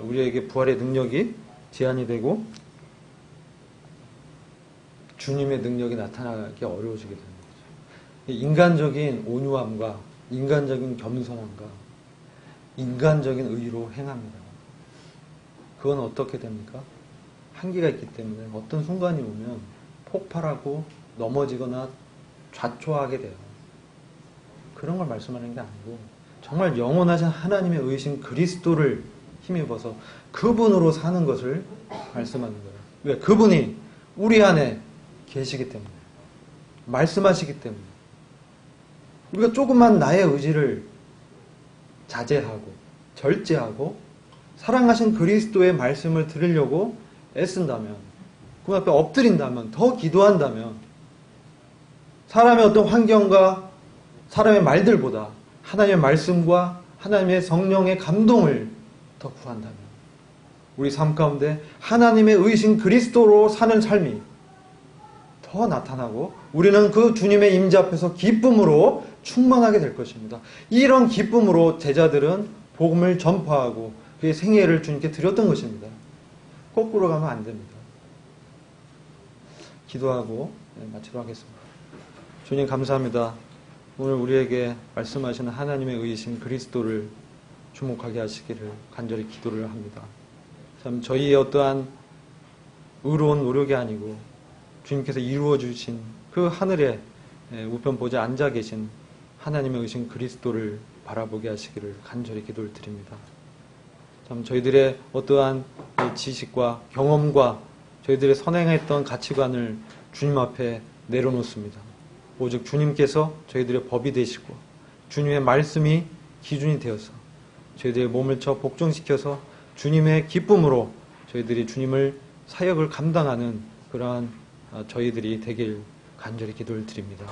우리에게 부활의 능력이 제한이 되고 주님의 능력이 나타나기 어려워지게 되는 거죠. 인간적인 온유함과 인간적인 겸손함과 인간적인 의로 행합니다. 그건 어떻게 됩니까? 한계가 있기 때문에 어떤 순간이 오면 폭발하고 넘어지거나 좌초하게 돼요. 그런 걸 말씀하는 게 아니고 정말 영원하신 하나님의 의이신 그리스도를 힘입어서 그분으로 사는 것을 말씀하는 거예요. 왜? 그분이 우리 안에 계시기 때문에 말씀하시기 때문에 우리가 조금만 나의 의지를 자제하고 절제하고 사랑하신 그리스도의 말씀을 들으려고 애쓴다면 그 앞에 엎드린다면 더 기도한다면 사람의 어떤 환경과 사람의 말들보다 하나님의 말씀과 하나님의 성령의 감동을 더 구한다면 우리 삶 가운데 하나님의 의신 그리스도로 사는 삶이 더 나타나고 우리는 그 주님의 임재 앞에서 기쁨으로 충만하게 될 것입니다. 이런 기쁨으로 제자들은 복음을 전파하고 그의 생애를 주님께 드렸던 것입니다. 거꾸로 가면 안 됩니다. 기도하고 마치도록 하겠습니다. 주님 감사합니다. 오늘 우리에게 말씀하시는 하나님의 의이신 그리스도를 주목하게 하시기를 간절히 기도를 합니다. 참 저희의 어떠한 의로운 노력이 아니고 주님께서 이루어 주신 그 하늘에 우편 보좌에 앉아 계신 하나님의 의신 그리스도를 바라보게 하시기를 간절히 기도를 드립니다. 참 저희들의 어떠한 지식과 경험과 저희들의 선행했던 가치관을 주님 앞에 내려놓습니다. 오직 주님께서 저희들의 법이 되시고 주님의 말씀이 기준이 되어서 저희들의 몸을 쳐 복종시켜서 주님의 기쁨으로 저희들이 주님을 사역을 감당하는 그러한 저희들이 되길 간절히 기도를 드립니다.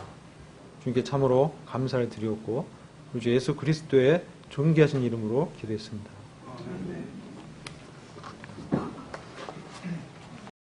주님께 참으로 감사를 드리었고 우리 주 예수 그리스도의 존귀하신 이름으로 기도했습니다. 아멘.